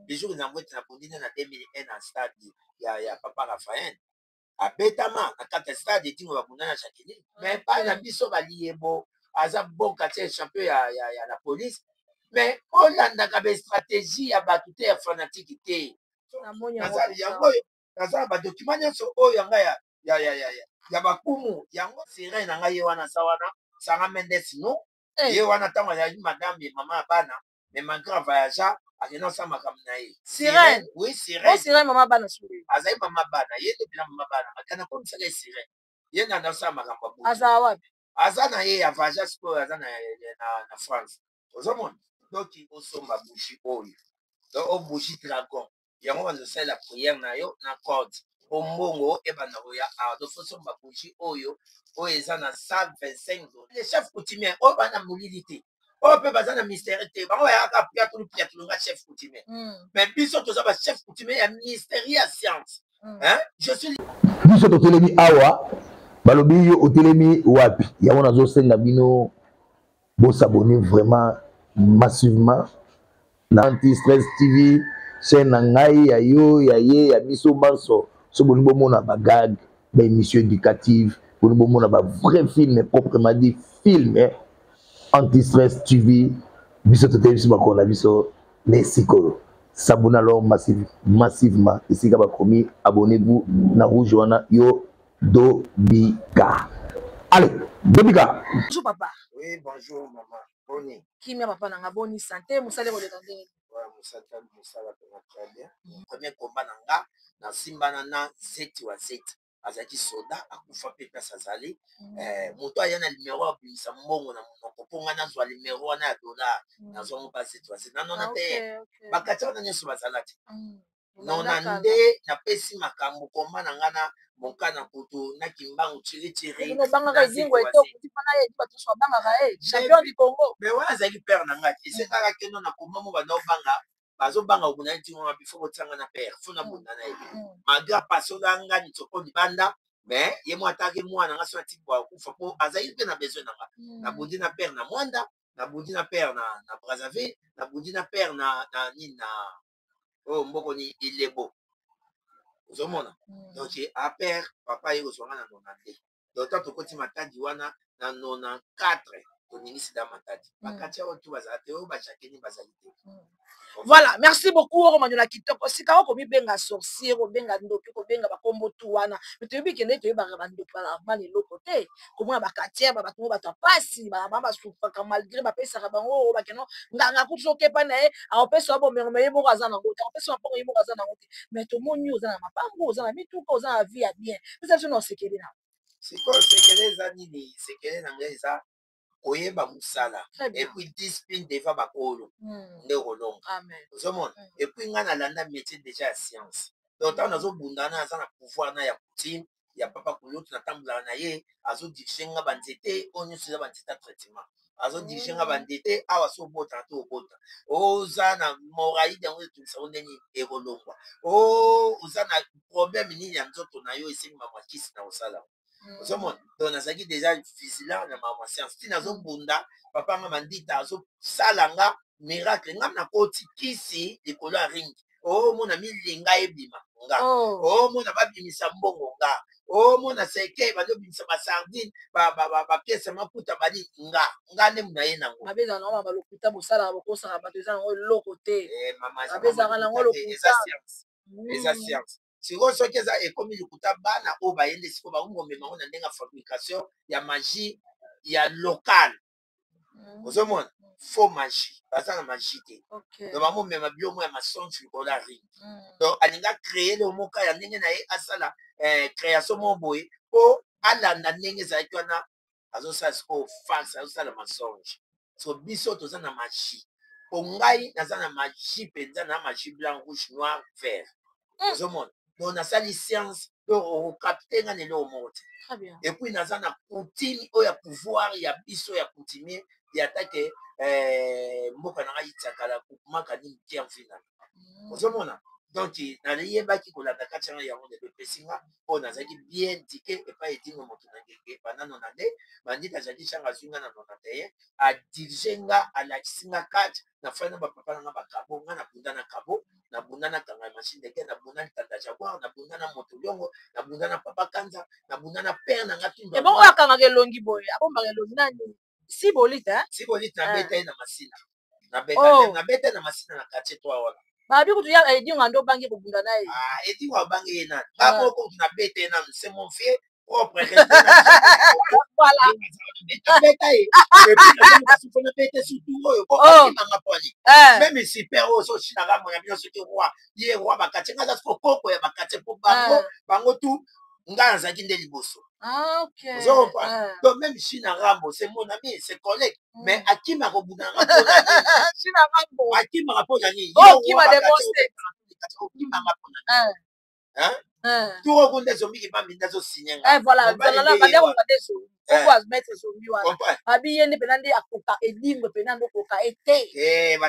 Les jours où on a bondi na 2001 en stade ya Papa Raphaël. Abetama na kata stade etingo bakundana Jacqueline. Mais pas na biso baliebo aza bon quartier champion ya la police. Mais Hollande a stratégie ya batute ya fanatique te. Naza ba document nyonso oyo nga ya bakumu yango sirene na ngai wana sawana Sanga Mendes no ye wana tango ya madame mama bana mais malgré voyageur akena sa makambo na ye sirene oui sirene sirene mama bana suri azai mama bana ye de bila mama bana akana comme ça les sirene ye na sa makambo bu aza wapi aza na ye ya voyageur sport aza na France ozomona donc osomba bougie oyo donc o bougie dragon yango bazosala la prière na yo na corde ombongo ebana oya adofosomba bougie oyo oyo eza na 125 $. Les chefs coutumiers oyo bana molili te oyo mpe baza na mystère te bango bayaka piatulu nga chef coutumier mais biso toza ba chef coutumier ya mystère ya science je suis biso totelemi awa balobi yo otelemi wapi yango nazosenga bino bosabone vraiment massivement na Anti-Stress TV chaîne na ngai ya yo ya ye ya biso banso so boni bomona ba gag ba émission éducative boni bomona ba vrai film proprement dit film Anti-Stress TV biso totelemi biso bakona biso lesiko s'abonner alors massivement ici bakomi abonnez-vous na rouge wana yo Dobika. Allez, Dobika. Bonjour papa. Oui, bonjour maman. Boni. Kimia papa nanga boni santé musale ko lekande. Ouais, musala très bien. Premier combat nanga na simba na zeti wa zeti. Azaki soda akufa pe pesa zali moto ayana numéro abimisa mbongo na monoko ponga na zwa numéro na dollar na zo mo passer toi c'est non na te bakata na nyeso bazalati non na nde na pesi makambo komba na ngana monka na kutu na kimbangu chiri no banga ka dingo eto kupana ye bato so banga ka champion du Congo mais wana zaki père na ngati c'est kaka keno na komba mo bana banga bazo banga obuna ntingo na bifo botanga na père fona bunda na ye maga paso langa ni toko libanda mais ye mo ataki mwana nga so ati kwa kufa po azali pe na besoin nanga na bundi na père na Mwanda na bundi na père na Brazzaville na bundi na père na nina oh mboko ni ilebo ozomona donc a père papa ye kozwanga na 92 donc tant tokoti matadi wana na 94 toningisi da matadi bakati awo tu bazala te oyo bachakeni bazali te. Voilà, merci beaucoup Romanyola Kitoko. Sika ko mi benga sorcier ko benga ndoki ko benga bakombo tu wana. Mitoyebi kende to ba ndoki ba mali lokote. Ko mwa ba katia ba bato ba pasi ba ba soufa ka malgré ba pesa ka bango ba keno nganga ku soke pa na e a pesa bo me me mo kaza na ngota. A pesa mpo mo kaza na ngota. Mais to moni oza na mapango oza na mituka oza na vie ya bien. Pesa je no sekeli na. Siko sekeli za nini? Sekeli na ngeza koyeba musala et puis discipline devant bakolo nde kolonga ozomona et puis nga nalanda métier déjà ya science donc ntango nazobundana aza na pouvoir na ya coutume ya papa kulutu natambulaka na ye azodirige nga banzete oyo nyonso eza banzete ya traitement azodirige nga bandete awa so obota to obota oza na moraide yango etulisao ndeni ekolongwa oza na problème nini ya nzoto na yo esengi mamakisi na kosala ozomona donc nazalaki déjà vigilant na mama science ti nazobunda papa nga bandita azosala nga miracle nga nakoti kisi likolo ya ringi omona milinga ebima nga omona babimisa mbongo nga omona seke bazobimisa basardine bapiese maputa bani nga nde muna ye nango babezaka nango balokuta bosalaka bokosaka bato eza nango eloko te babezaka nango lokuta eza science sikoyo soki eza ekomi lokuta bana oyo bayende sikoyo bakongomema ngo na ndenge ya fabrication ya magie ya local ozomona faux magie baza na magie te donc bamomema biloko ya masonge likolo ya ring donc alinga créer le moka ya ndenge na ye asala création mo boye mpo alanda ndenge ezalaki wana azosala sikoyo farce azosala masonge so biso toza na magie po ngai naza na magie mpenza na magie blanc rouge noir vert ozomona donc nasali science donc okapte nga lelo moko te et puis naza na coutume oyo ya pouvoir ya biso ya coutumier ya take mboka na ngai itiakala kumaka ni mtia mfinana ozomona Donc, naliyebaki kolanda kati ya yango de pesinga po nazaki bien indiqué et pas edingo moto na ngenge pendant 90 bandit azali changa zunga na 91 a dirigenga a lakisinga kati na fana ba papa na ba kabo nga na bunda na kabo na bunda na kanga machine de guerre na bunda na tanda jaguar na bunda na moto longo na bunda na papa kanza na bunda na père na ngatumba et bon akanga gelongi boy abomba gelongi nani si bolita na beta na masina na beta na masina na quartier 3 wala babi kutu ya edingo ando bangi kubunda naye edingo abangi yena babo ko na beta na c'est mon fier propre voilà beta et puis na beta surtout oyo ko manga poli même super o so china ga mo ya bien soki roi ye roi bakati ngaza ko koko ya bakati po bango tu nga nzaki nde liboso. Ok. Donc même China Rambo, c'est mon ami, c'est collègue. Mais à qui m'a reboudé China Rambo. À qui m'a reboudé? Oh, qui m'a démontré? Qui m'a reboudé? Hein? Tout le monde est zombie qui m'a mis dans ce signe. Voilà, voilà, voilà, pourquoi mettre zombie voilà. Habillé ne penande akoka edingo penande akoka ete.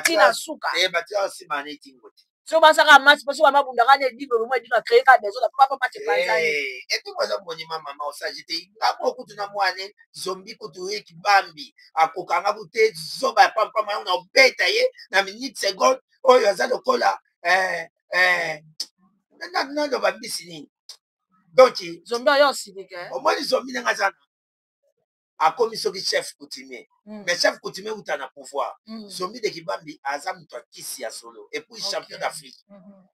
Tina suka. Bati aussi mané dingo. So basaka match parce que mabunda kana edingo lumo edingo créer ka des autres papa match panzani. Et puis moi monima maman au sagité ngako kutuna mwane zombie kutuye kibambi akoka ngabute zoba pampa ma na beta ye na minute seconde oyo azalo kola non do babisi ni. Donc zombie yo sidike. Au moins zombie nga zana a commis chef coutumier. Mais chef coutumier ou t'en a pouvoir. Zombie de Kibambi, Azam toi Kissi à solo. Et puis champion d'Afrique.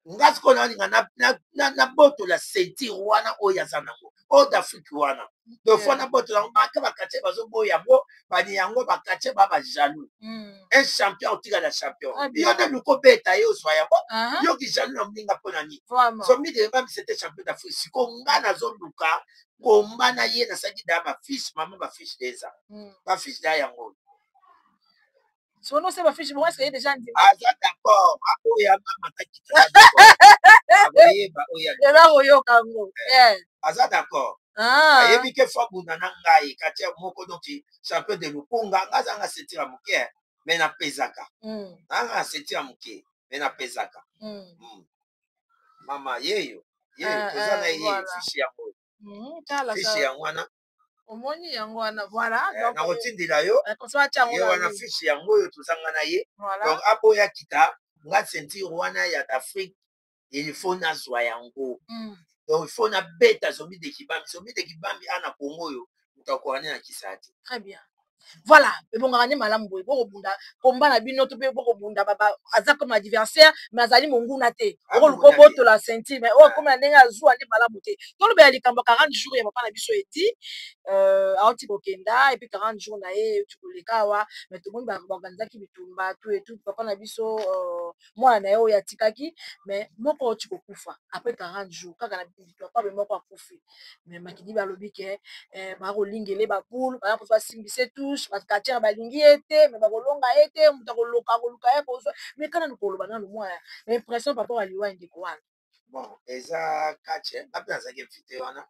Ngas qu'on a na boto la senti wana oyazanango. O d'Afrique wana. Donc faut na boto la marque ba kache bazo boya bo bani yango ba kache ba jaloux. Un champion au tigre la champion. Yo na luko beta yo soya bo. Yo ki jaloux na mninga pona ni. Zombie de Kibambi c'était champion d'Afrique. Siko ngana zo luka komba na ye na saki da ba fiche maman ba fiche deza. Ba fiche da yango. So non c'est ma fiche moi c'est déjà dit. Ah d'accord. Akoya mama takita d'accord. Akoye ba oya. Ela oyo kango. Aza d'accord. Ayebi ke fabuna na ngai katia moko donc champion de Lukunga ngaza nga setira muke mais na pezaka. Nga setira muke mais na pezaka. Mama yeyo. Yeyo toza na ye fiche yango. Fiche yango wana. Omoni yango wana voilà donc na kotindila yo ye wana fiche yango oyo tozanga na ye donc aboya kita nga ceinture wana ya d'Afrique il faut nazwa yango donc il faut na beta zombie de Kibambi ana Congo oyo mutakorani na kisati. Très bien. Voilà, bon ngani malamu boy boko bunda komba na bino to pe boko bunda baba aza comme adversaire mais azali monguna te oko luko boto la ceinture mais oh comme ndenge azwa ndi malamu te to lobe alikamba 40 jours ya papa na biso eti auti kokenda et puis 40 jours na ye tu kolekawa mais to moni ba banzaki bitumba tout papa na biso mwana na ye oya tikaki mais moko oti kokufa après 40 jours kaka na papa be moko akufi mais makidi ba lobi ke ba kolingele ba boule ba pour simbise tout bakatiaka balingi ete me bakolonga ete moto akoluka ye kozwa me kana nikoloba nano mwa impression par rapport aliwa ndeko wana bon eza kache ape nazaki mfite wana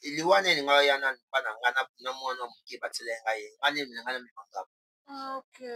liwana elinga yana bana ngana na mwana moke batele ngai ngani ngana mipanga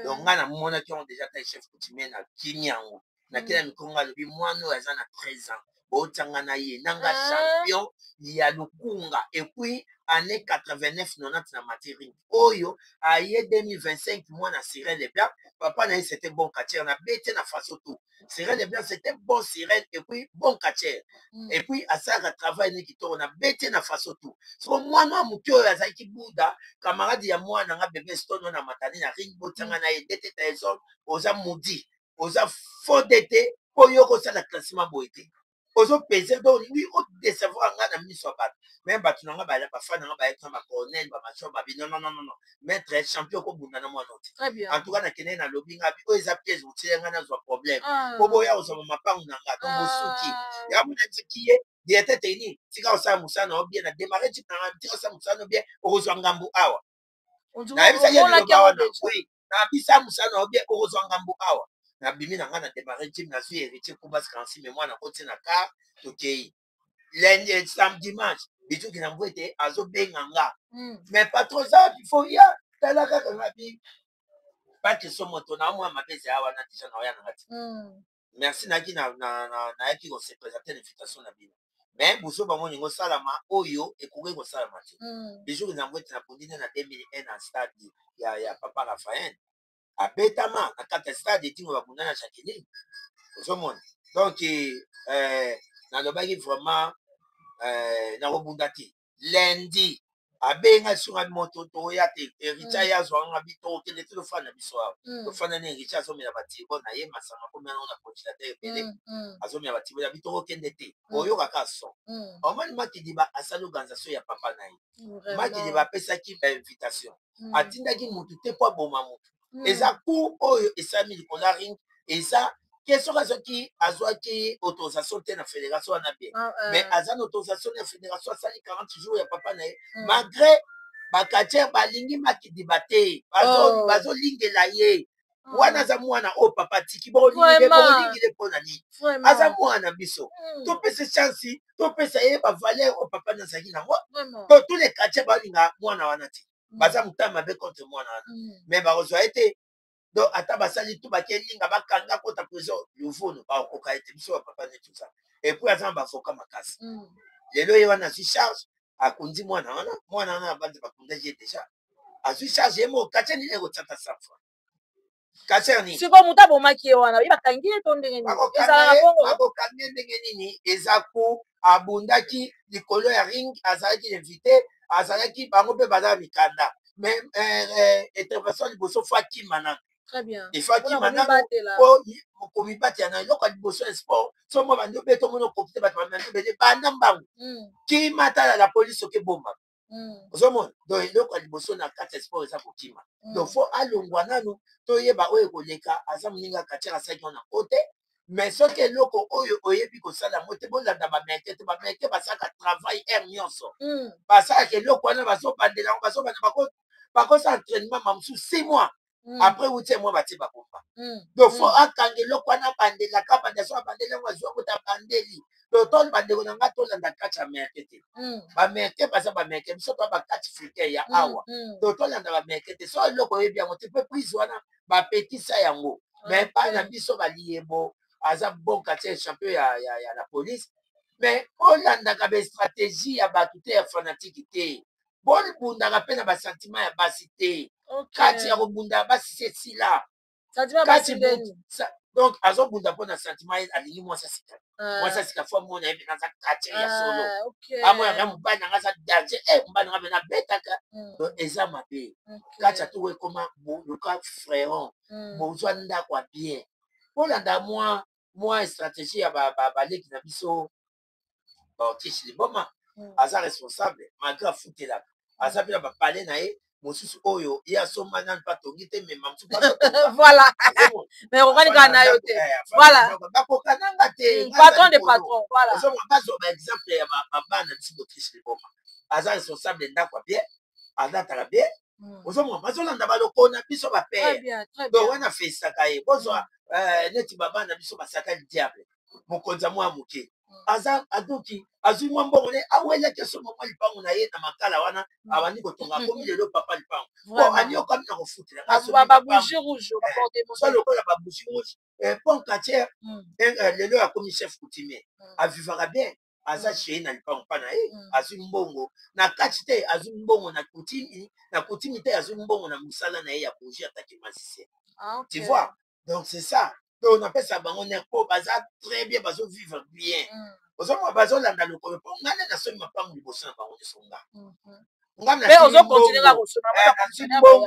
donc ngana mona qui ont déjà été chef coutumier na kinyango na kila mikonga lobi mwana aza na 13 ans otanga na ye nanga champion ya Lukunga et puis année 89-90 na materi oyo aye 2025 moi na Sirène les Blancs papa na c'était bon catcher na bête na façon tout Sirène les Blancs c'était bon Sirène et puis bon catcher et puis à ça travail ni qui tourne na bête na façon tout so moi no mukyo ya zaki buda camarade ya moi na bébé stone na matani na ring botanga na edete taison oza mudi oza faux d'été oyo ko ça la classement boité ozo peser donc oui au décevoir nga na miso bat même batu nga ba fa nga ba être ma colonel ba macho ba non maître champion ko bunda na mwana oti en tout cas na kene na lobby nga bi o eza pièce outil nga na zo problème ko boya ozo mapangu na nga donc bosuki ya mona tikiye diete teni tika osa musana obie na démarrer tu na tika osa musana bien ozo ngambu awa na bisa ya lo bawa na oui na bisa musana obie ozo ngambu awa na bimi na nga na démarrer team na suis héritier pour bas quand mais moi na côté na car tokei lundi samedi dimanche bitu ki na mbwete azo benga nga mais pas trop ça il faut ya tala kaka ngabi pas que so moto na moi mabezi awa na tisha na ya na ngati merci naki nayaki ko se présenter l'invitation na bino mais buso bango ningo salama oyo ekoki ko salama te le jour na ngwete na pondine na 2001 na stade ya papa Raphaël abetama na kati ya stade etingo bakunda na Jacqueline ozomona donc nalobaki vraiment nakobunda te lundi abenga sunga moto toya te Ericha ya zwanga bito kende te lofana biso awa lofana ne Ericha azomela batibo na ye masanga komela na congélateur ebele azomela batibo ya bito kende te oyoka ka son omani makidi ba asali organisation ya papa na ye makidi ba pesaki ba invitation atindaki mutu te po boma mutu eza ku oyo esami likola ring eza question azoki azwaki autorisation te na fédération wana bien mais aza na autorisation na fédération asali 40 jours ya papa na ye malgré bakatiere balingi makidi bate bazolingela ye wana aza mwana oyo papa tiki bolingile mpona nini aza mwana biso topesa chance topesa ye bavaler oyo papa nazalaki nango to tous les quartiers balinga mwana wana te baza motama mabe contre mwana wana mais bakozwa ye te donc ata basali tu bakelinga bakanga kota prison luvuno bakokoka ete biso bapapa ne tout ça et puis aza na bavoka makasi lelo ye wana azwi charge akundi mwana wana abandi bakundaki ye déjà azwi charge ye moko katie nini ekotata 100 fois katie nini siko moto abomaki ye wana bakangi ye to ndenge nini ezalaka bongo bakokangi ye ndenge nini eza ku abundaki likolo ya ring azalaki invité azalaki bango mpe baza mikanda mais intervention liboso fo akima nano efaki manano po komibatela na eloko ya liboso ya sport so mwa bandi obeta omoni okokite bato bamandi obele banda mbangu kima tala la polise oke bomba ozomona donc eloko ya liboso na kati ya sport eza kokima donc fo alongwa nanu toyeba oyo ekoleka aza moninga katiere asalaki wana kote mais soki eloko oyo oyebi kosala yango te bolanda bameke te bameke basalaka travail aire nyonso basalaka eloko wana bazobandela yango bazobanda bakosa entraînement mamosusu 6 mois après wuti moi batie babomba donc fo akanga eloko wana bandelaka banda so abandeli yango azwa kota bandeli donc tol bandeko na nga tolanda kati ya meke te bameke baza bameke biso to bakati africain ya awa donc tolanda bameke te so eloko oyebi yango te mpe prise wana bapekisa yango mais bana biso baliyebo aza bon quartier champion ya la police mais olandaka bastratégie ya bato te ya fanatike te bolibundaka mpe na basentiment ya basi te kati ya kobunda basi esila donc azobunda mpo na sentiment alingi mwasi asika fo mona yebi naza kati ya solo amonaka mobali nanga aza danger mobali nanga pena betaka eza mabe kati ya toko ekoma luka fréron bozwa ndako ya bien olanda mwa stratégie ya baleki na biso baautriche liboma aza responsable malgré afutelaka aza mpe na bapale na ye mosusu oyo ye asomba nanu mpe atongi te mema mosusu voilà mais okokanika na yo te voilà bakokananga te patron de patron voilà ozomona bazwa baexemple ya babana biso baautriche liboma aza responsable ndako ya bien alataka bien ozomona bazolanda baloko na biso bapere donc wana fesaka ye bozwa neti babana biso basakali diable mokonzi ya mwa moke aza adoki azwi mwa mbongo ne awelaki somo mwa lipango na ye na makala wana abandi kotonga akomi lelo papa lipango po aliokami na kofutela lokola babougi rouge pon quartier lelo akomi chef coutumier avivaka bien aza chei na lipango mpa na ye azwi mbongo na kati te azwi mbongo na kutimi te azwi mbongo na mosala na ye ya bougi ataki masicien tu vois donc c'est ça donc napesa bango ner po baza très bien bazovivre bien ozomona bazolanda lokolo mpo ngane nasomi mapango liboso na bango nyonso mbongo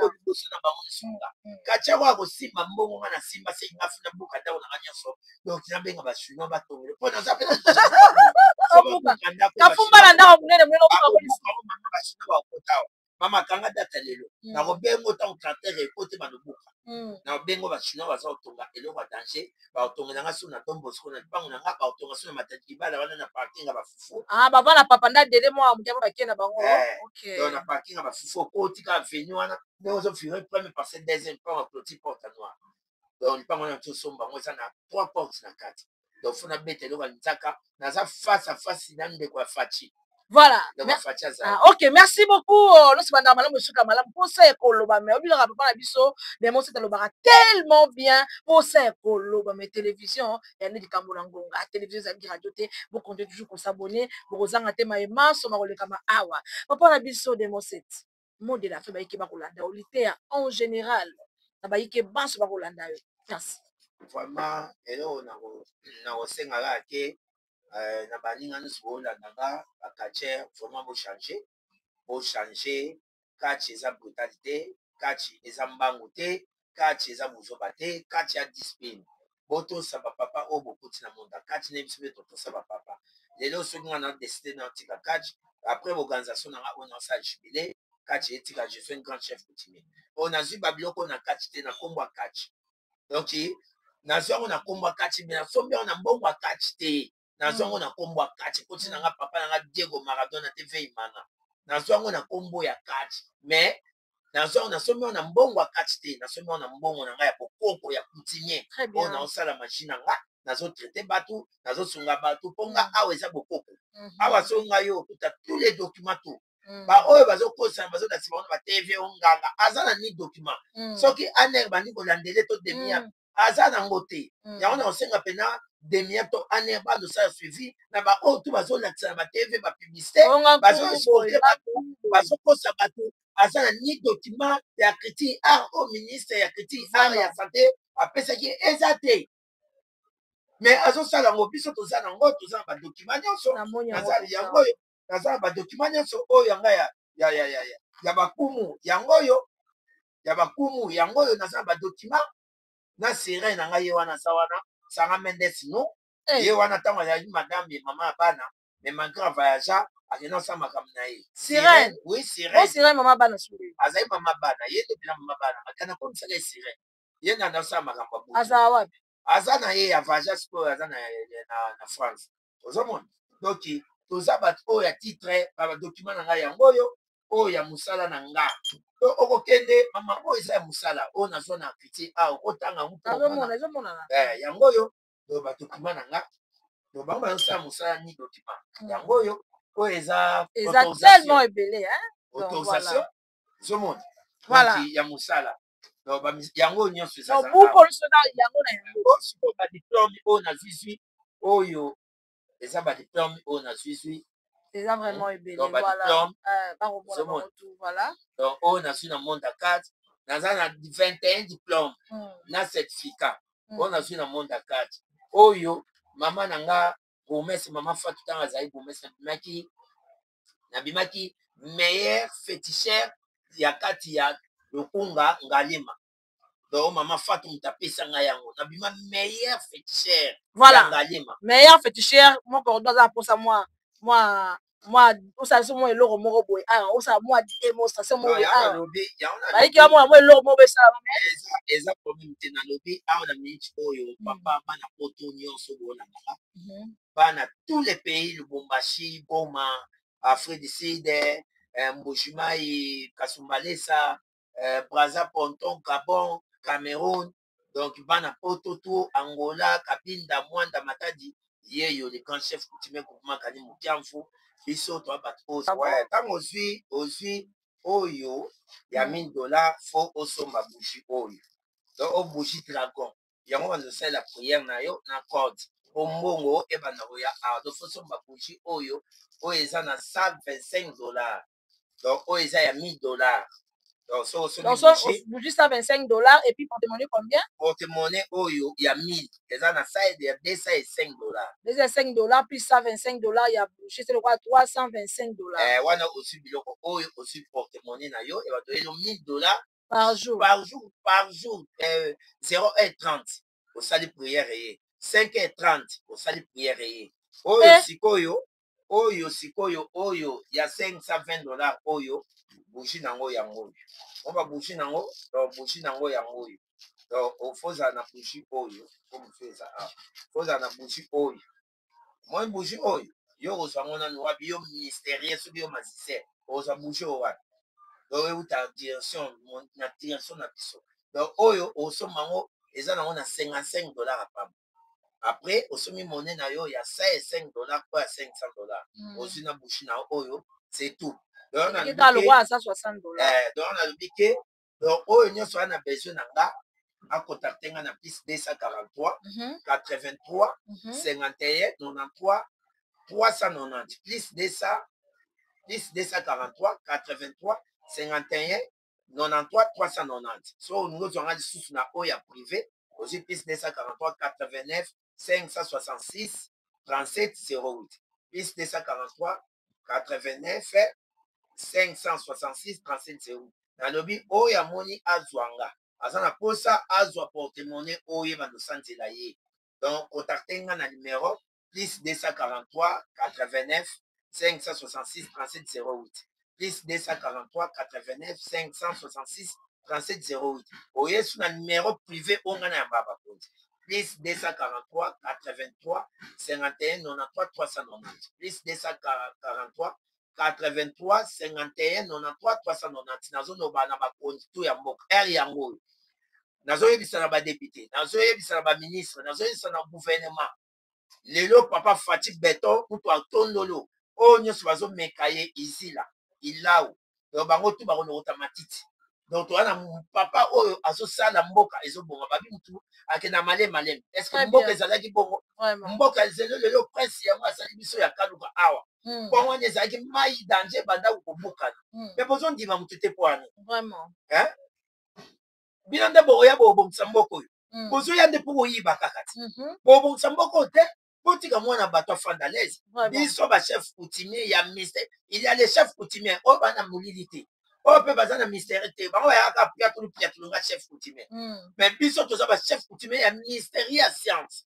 liboso na bango nyonso nga kati yango akosimba mbongo nga na simba se nga fina buka ndako nanga nyonso donc nabenga bachinois batongele mpo naza mpe kafumba na ndako monene bachinois bakotawa mama kanga data lelo nakobengo ntango tratere ekote banobuka nabengo bachinois baza kotonga eloko ya danger bakotongelanga so na tombosiko na lipango na nga bakotonga so na matati kibala wana na parkinga bafufu bavana papa nda dele mwa mutema bakie na bango donc na parkinga bafufu okotika aveni wana ndenge ozofire premier parcelle deuxième lipango clôture porte noire donc lipango wana tosomba yango eza na 3 portes na kati donc fona beta eloko ya nzaka naza face à face na ndeko ya faci Voilà. Ok, merci beaucoup. Nous sommes dans Malam Monsieur Kamalam pour ça Koloba. Mais oublie papa la biso, des mots c'est tellement bien pour ça Koloba. Mais télévision, il y a des Kambolangonga, télévision ça radio té, vous comptez toujours pour s'abonner, vous zanga té maïma, soma le kama awa. Papa la biso des mots c'est mot de la femme qui va Rolanda, en général, na ba yike ban so ba Rolanda. Merci. Vraiment, hello na osenga ke na baninga nyonso bolandanga bakacher vraiment bochanger kati eza brutalité kati eza mbangu te kati eza buzoba te kati ya discipline botosa bapapa oyo bokuti na monda kati na biso mpe totosa bapapa lelo soki nga na décide na tika kati après organisation nanga oyo naosala jubile kati etika je suis un grand chef coutumier oyo nazwi babiloko na kati te na kombo ya kati donc nazwi yango na kombo ya kati me nasombi yango na mbongo ya kati te nazwi yango na kombo ya kati koti nanga papa nanga Diego Maradona te veimana nazwi yango na kombo ya kati me nazwi yango nasombi yango na mbongo ya kati te nasombi yango na mbongo na ngai ya bokoko ya coutumier oyo naosala machine na nga nazotraite bato nazosunga bato mpo nga awa eza bokoko awa so ngai oyo okuta tous les documents to baoyo bazokosana bazolakisa bango na batv onganga aza na ni document soki aner bandi kolandele to demia aza nango te yango na kosenga mpena demia to aner bazosala suivi na baoyo tu bazolakisa na batv bapublicité bazokosa bato aza na ni document ya critique art au ministre ya critique art ya santé apesaki eza te mais azosala yango biso toza nango toza na badokima nyonso yango oyo naza na badokima nyonso oyo yanga ya bakumu yango oyo naza na badokima na sirene na ngai ye wana aza wana sanga mendes no ye wana ntango azalaki madame mama ya bana mais malgré voyagea akenda osala makambo na ye sirene azali mama bana ye nde mpena mama bana akenda komisaka ye sirene ye nanda osala makambo ya aza na ye ya voyagea sikoyo aza na France ozomona donc toza bato oyo ya titre badokima na ngai yango oyo ya mosala na nga okokende mama oyo eza ya mosala oyo nazwa na critique okotanga yango oyo badokima na nga bango bazosala mosala ni dokima yango oyo eza autorisation ozomona ya mosala yango nyonso badiplome oyo nazwizwi oyo eza badiplome oyo nazwizwi eza vraiment ebele oyo nazwi na monde ya 4 naza na 21 diplome na certificat oyo nazwi na monde ya 4 oyo mama na nga bomese mama fatu ntango azali bomese nabimaki meilleur féticheur ya kati ya lokunga ngalima donc mama fatu moto apesa ngai yango nabima meilleur féticheur ya ngalima meilleur féticheur moko oza aposa moi osala so moi eloko moko boye osala moi démonstration moko bayiki bamona mo eloko moko besala eza problème te nalobi awa na minute oyo papa bana poto nyonso bolangaka bana tous les pays Lubumbashi Goma Afrique du Sud Mbujimayi Kasumbalesa Brazza Ponton Gabon Cameroun donc bana poto tout Angola Kabinda Mwanda Matadi yeyo le grand chef coutumier groupement kani Mukiamfu biso to bato oyo ntango ozwi oyo ya $1000 fo osomba bougie oyo donc o bougie dragon yango bazosalela prière na yo na corde po mbongo ebanda koya awa donc fo osomba bougie oyo eza na $125 donc oyo eza ya $1000 donc bougie $125 et puis porte-monnaie combien porte-monnaie oyo ya 1000 eza na side ya $205 $205 plus $125 ya bougie c'est le quoi $325 wana aussi biloko oyo aussi porte-monnaie na yo et bato elo $1000 par jour 0h30 osali prière ye 5h30 osali prière ye oyo sikoyo oyo ya $520 oyo bougie nango yango oyo oba bougie nango yango oyo donc ofozala na bougie oyo ofozala na bougie oyo moi bougie oyo yo kozwa ngo nanu wapi yo mystérieux soki yo magicien okozwa bougie oyo wapi donc euta direction na biso donc oyo osomba ngo eza nango na $55 apamba Après, au semi monnaie na yo, il y a 5 dollars, quoi, 500 dollars. Au sina bouchina oyo, c'est tout. Donc, on a le 160 dollars. Donc, on a le biquet. Donc, oyo, nous sommes besoin d'anga. À contacter na plus 243 83 51 93 390 plus 243 83 51 93 390. So nous avons des sources na oya privé aussi plus 243 89 566 37 08 plus 243 89 566 37 08. Nalobi oya moni azwanga azana posa azwa porte-monnaie oyeba no santela ye. Donc contactez nga na numéro plus 243 89 566 37 08 plus 243 89 566 37 08. Oye sous na numéro privé ongana ya baba konti plus 243 83 51 93 390 plus 243 83 51 93 390. Nazonoba na bakonzi to ya mboka r yango nazoyebisa na badepute, nazoyebisa na baministre, nazoyebisa na gouvernement. Lelo papa Fati Beton kutu atondolo oyo nyonso bazomeka ye izila ilau donc bango tu bakolokota matiti. Donc towana papa oyo azosala mboka ezobonga babi mutu akenda malema. Est-ce que mboka ezalaki bongo? Mboka ezelo lelo prince yango asali biso ya kaluka awa bongo wana ezalaki mai danger banda kokobukana mais bozondima mutu te po wana vraiment bino nde boya bobongisa mboka oyo bozoya nde mpo koyiba kaka ti bobongisa mboka oyo te botika mwana bato afanda lese biso bachef coutumier ya ministère. Il y a les chefs coutumiers oyo bana molili te oyo mpe baza na ministère te bango bayaka piatulu nga chef coutumier mais biso toza bachef coutumier ya ministère ya science.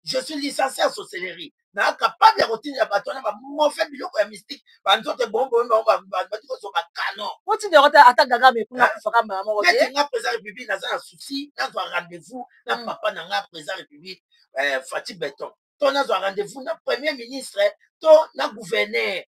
Je suis licencié en sorcellerie. Na capable ya kotinda bato wana bamofe biloko ya mystique banzote bombo bati kozonga canon otinderota ata gaga mekuna kufaka mama moko te nga président république naza na souci nazwa rendez-vous na papa na nga président république Fati Beton to nazwa rendez-vous na premier ministre to na gouverneur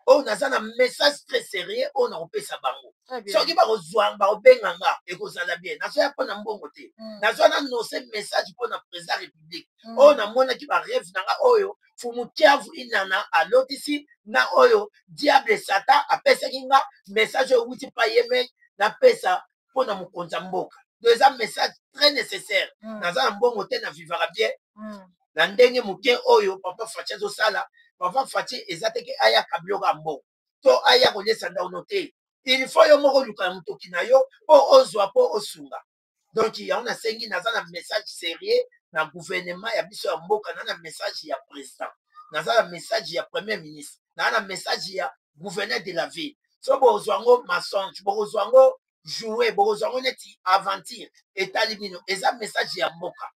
oyo naza na message très sérieux oyo nakopesa bango soki bakozwanga bakobenga nga ekozala bien nazoya mpo na mbongo te nazwa nanonse message mpo na président république oyo namonaki barêve na nga oyo fumu kiavu inana alotisi na oyo diable satan apesaki nga message oyo wuti pa yeme napesa mpo na mokonzi ya mboka donc eza message très nécessaire naza na mbongo te na vivaka bien na ndenge moke oyo papa Fati azosala. Papa Fati eza teke ayaka biloko ya mbongo to aya kolesa ndauno te il faut yo moko oluka na motoki na yo mpo ozwa mpo osunga. Donc yango nasengi naza na message sérieux na gouvernement ya biso ya mboka na message ya président naza na message ya premier ministre na message ya gouverneur de la ville. So bozwa ngo mensonge bokozwa ngo jouer bokozwa ngo neti aventure etali bino eza message ya mboka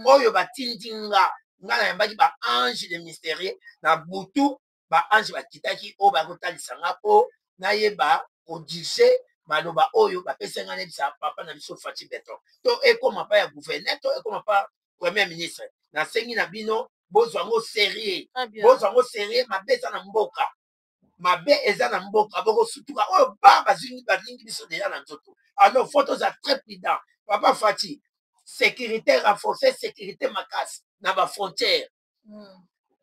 oyo batindi nga nayambaki ba ange de mystérieux na butu ba ange bakitaki oyo bakotalisa nga mpo nayeba kodirige maloba oyo bapesi nga nebisa papa na biso Fati Beton to ekoma pa ya gouverneur to ekoma pa premier ministre. Nasengi na bino bozwa ngo sérieux mabe eza na mboka mabe eza na mboka bokosutuka oyo balingi biso deja na nzoto. Alors faut toza très prudent. Papa Fati sécurité renforcée sécurité makasi na ba frontière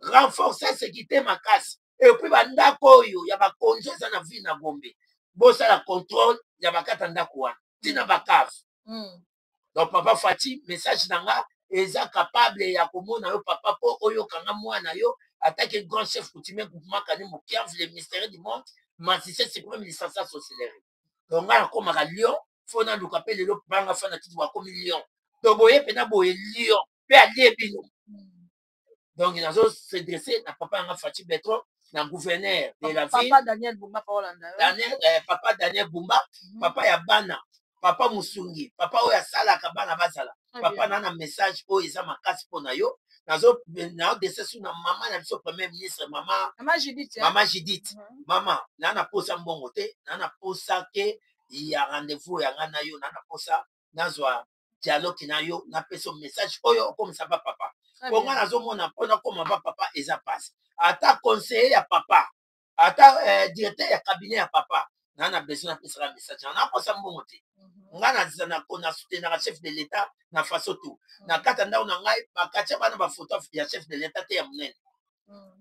renforcer sécurité makasi et puis bandako oyo ya bakonzo eza na ville na Gombe bosala contrôle ya bakata ndako wana tina bakave. Donc papa Fati message nanga eza capable ya komona yo papa po oyo kanga mwana yo attaque grand chef coutumier groupement kani mokiav le ministère du monde Massissé suprême licence sorcellerie. Donc nga nakomaka lion fo na luka pe lelo banga fana titi bakomi lion donc boye pena boye lion pe alie bino. Donc nazo se dresser na papa nga Fati Beton na gouverneur de la ville papa Daniel Bumba papa Daniel Bumba papa ya bana papa Musungi papa oyo asalaka bana bazala papa na message oyo eza makasi mpo na yo nazo dese su na mama na biso premier ministre mama Judith mama na posa mbongo te na posa ke ya rendez-vous ya nga na yo na posa nazwa dialogue na yo na peso message oyo okomisa pa papa bonga nazomona mpona koma ba papa eza pasi ata conseiller ya papa ata directeur ya cabinet ya papa na besoin na pesa message na posa mbongo te nga na soutenir chef de l'état na façon tout na kata ndao na ngai bakatia bana ba photo ya chef de l'état te ya munene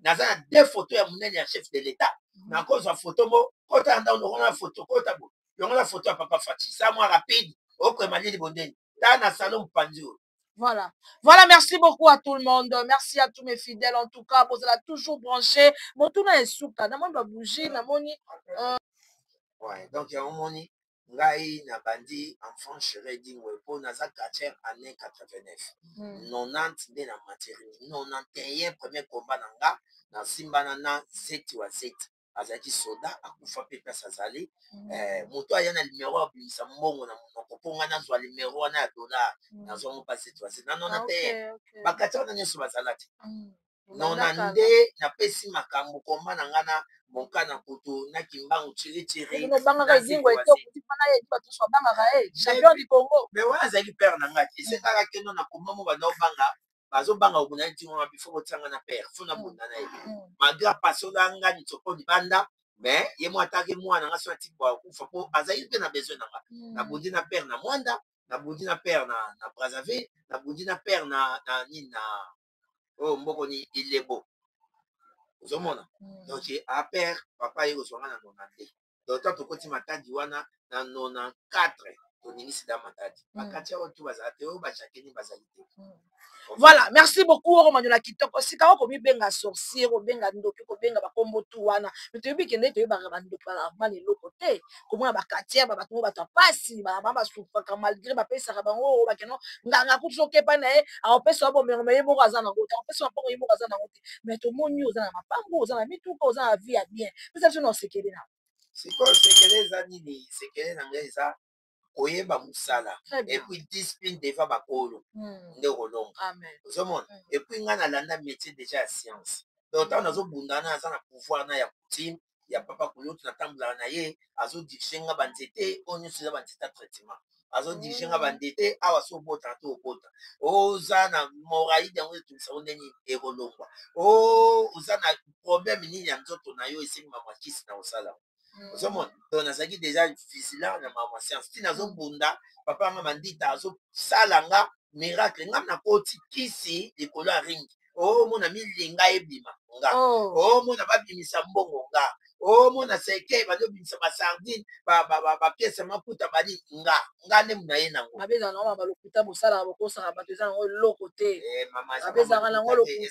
naza na 2 photos ya munene ya chef de l'état na kozwa photo mo kota ndao na photo kota bo la photo ya papa Fati ça moi rapide au malili bondeni ta na salon panzi. Voilà. Voilà, merci beaucoup à tout le monde. Merci à tous mes fidèles. En tout cas, vous allez toujours branché. Mon tour est souka. Na mon bouger, na moni. Ouais, donc il y a un moni. Ngai na bandi enfant chéri dingwe po naza quartier année 89. 90 de la maternité. 91 premier combat nanga na simba na zeti wa zeti. Azaki soda akufa pe pesa zali moto aya na numéro abimisa mbongo na monoko ponga na zwa numéro wana ya dollar na zo mo passer toi c'est na te bakata na nyeso bazalati nona nde na pesi makambo komba na ngana monka na kutu na kimbangu tiri no banga ka dingwe to kutifana ye bato so banga ka champion du Congo mais wana zaki père na ngati c'est kaka keno na komba mo bana banga bazo banga obuna ntingo ma bifo kotanga na père fona bunda na ye magra pasola ngani tsoko libanda mais ye mo ataki mwana nga so ati kwa kufa po azali pe na besoin nanga na bundi na père na Mwanda na bundi na père na Brazzaville na bundi na père na nina oh mboko ni Ilebo ozomona donc a père papa ye kozwanga na 92 donc tant tokoti matadi wana na 94 toningisi da matadi bakati awa tu bazala te oyo bachakeni bazali te. Voilà, merci beaucoup Romanyola Kitoko. Si ka ko mi benga sorcier ko benga ndoki ko benga bakombo tu wana. Mais tu bi kende to ba ndoki ba mali lokote. Comment ba katia ba bato ba pasi ba ba soufa ka malgré ba pesa ka bango ba keno nganga ku choke pa na e a pesa bo me me mo kaza na ngota. A pesa po mo kaza na ngota. Mais to moni oza na mapango oza na mituka oza na vie bien. Pesa tu no sekele na. Siko sekele za nini sekele na ngeza koyeba musala et puis discipline devant bakolo nde kolonga ozomona et puis nga nalanda métier déjà ya science donc ntango nazobundana aza na pouvoir na ya coutume ya papa kulutu natambolaka na ye azodirige nga banzete oyo nyonso eza banzete ya traitement azodirige nga bandete awa so obota to obota oza na moraide yango etumisako ndeni ekolongwa oza na problème nini ya nzoto na yo esengi mamakisi na kosala ozomona donc nazalaki déjà vigilant na mama science ti nazobunda papa nga bandita azosala nga miracle nga nakoti kisi likolo ya ringi omona milinga ebima nga omona babimisa mbongo nga omona seke bali obimisa basardine bapiese maputa bali nga nde muna ye nango babezaka nango balokuta bosalaka bokosaka bato eza nango eloko te babezaka nango lokuta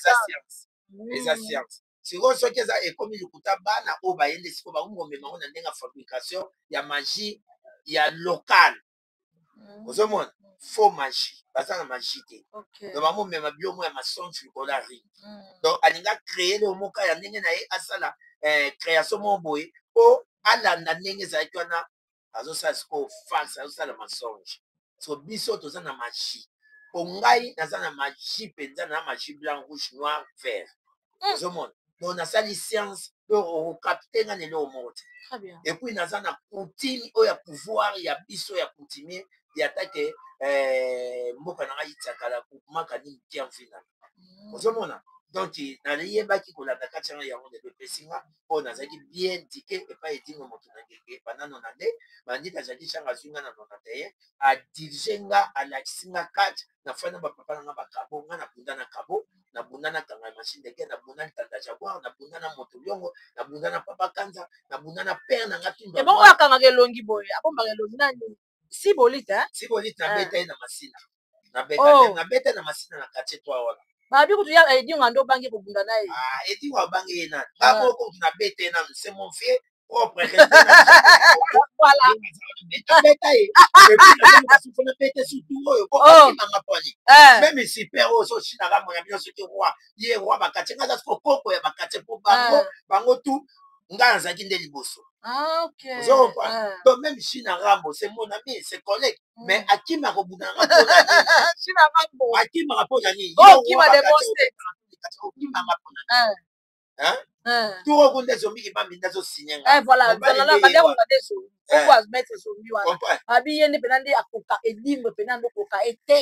eza science sikoyo soki eza ekomi lokuta bana oyo bayende sikoyo bakongomema ngo na ndenge ya fabrication ya magie ya local ozomona faux magie baza na magie te donc bamomema bilomo ya masonge likolo ya ring donc alinga créer le moka ya ndenge na ye asala création moko boye mpo alanda ndenge ezalaki wana azosala sikoyo farce azosala masonge so biso toza na magie po ngai naza na magie mpenza na magie blanc rouge noir vert ozomona donc nasali science okapte nga lelo moko te et puis naza na coutume oyo ya pouvoir ya biso ya coutumier ya take mboka na ngai itiakala kumakani mtia mfina ozomona donc nayebaki kolanda kati yango yango lelo epesinga oyo nazalaki bien dike epai edingo moto na ngenge bandano na nde bandita azalaki shanga azwinga na 91 adirige nga alakisi nga kati nafani na bapapa na nga bakabo nga nabunda na kabo nabunda na kanga machine deke nabunda na tanda jaguar nabunda na moto lyongo nabunda na papa kanza nabunda na père na nga tunda bon oyo akangaka elongi boye abombaka elongi nani sibolite nabeta ye na masina nabeta na masina na quartier 3 wana babi kutu ya edinga ndo bangi kobunda na ye edinga bangi ye nani bamoko kutu nabeta ye nanu c'est mon fier propre voilà nabeta ye epuis nabeta surtout oyo kokimanga poni même super oyo soshinaka moya bino soki roi ye roi bakati nga azaki kokoko ya bakati mpo bango tu ngai nazalaki nde liboso donc même chine rambo c'est mon ami c'est collègue mais akima kobunda nga akimaka mpo na nini okimanga mpo na nini hein tout reconnaît zombie qui m'a mis dans ce signe voilà voilà badia on des zombie pourquoi mettre zombie wana abi yende penande akoka elimbe penande koka ete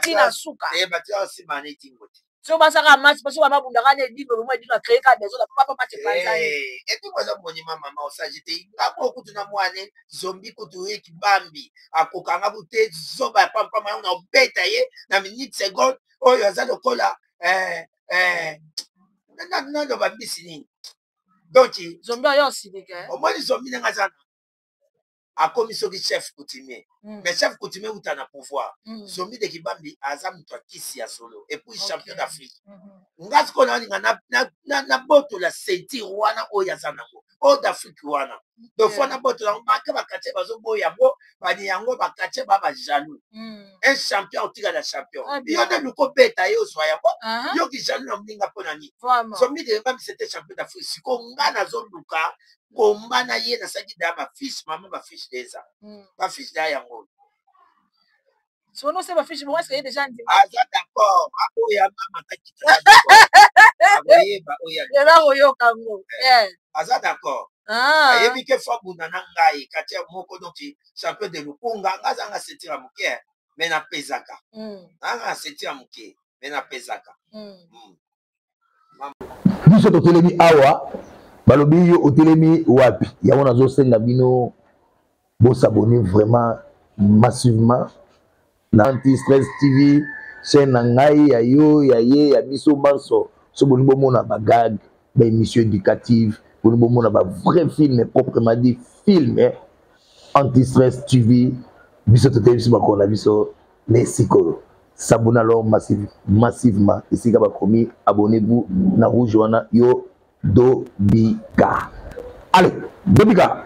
tina suka batia aussi mané tingote so basaka match parce que ba bundaka ne elimbe mo edika créer ka besoin papa match panzani et puis moi ça monima maman au sagité ngako kutuna mwane zombie kutuye kibambi akoka ngabute zoba papa ma on beta ye na minute seconde oyo azalo kola non do ba bisini donc zombie yo sidike au moins zombie nga zana a commis soki chef coutumier mais chef coutumier ou na pouvoir zombie de kibambi azam to kisi ya solo et puis champion d'Afrique ngasi kona na boto la ceinture wana oya zanango o d'Afrique wana do fona boto la maka bakate bazo boya bo bani yango bakate baba jaloux un champion otika la champion yo na luko beta yo soya bo yo ki jaloux na mninga pona ni zombie de kibambi c'était champion d'Afrique siko ngana zo luka kombana ye na saki da ba fiche maman ba fiche deza ba fiche da yango so non c'est ba fiche moi c'est déjà dit d'accord akoya mama takita akoye ba oya là oyo kango aza d'accord ayebi ke fabuna na ngai katia moko donc champion de lukunga ngaza nga setira muke mais na pezaka nga setira muke mais na pezaka biso totelemi awa balobi yo otelemi wapi yango nazosenga bino bosabone vraiment massivement na Anti-Stress TV chaîne na ngai ya yo ya ye ya biso banso so boni bomona bagag ba émission éducative boni bomona ba vrai film proprement dit film Anti-Stress TV biso totelemi biso bakona biso les sikolo s'abonner alors massivement ici ka bakomi abonnez-vous na rouge wana yo Dobika. Allez, Dobika.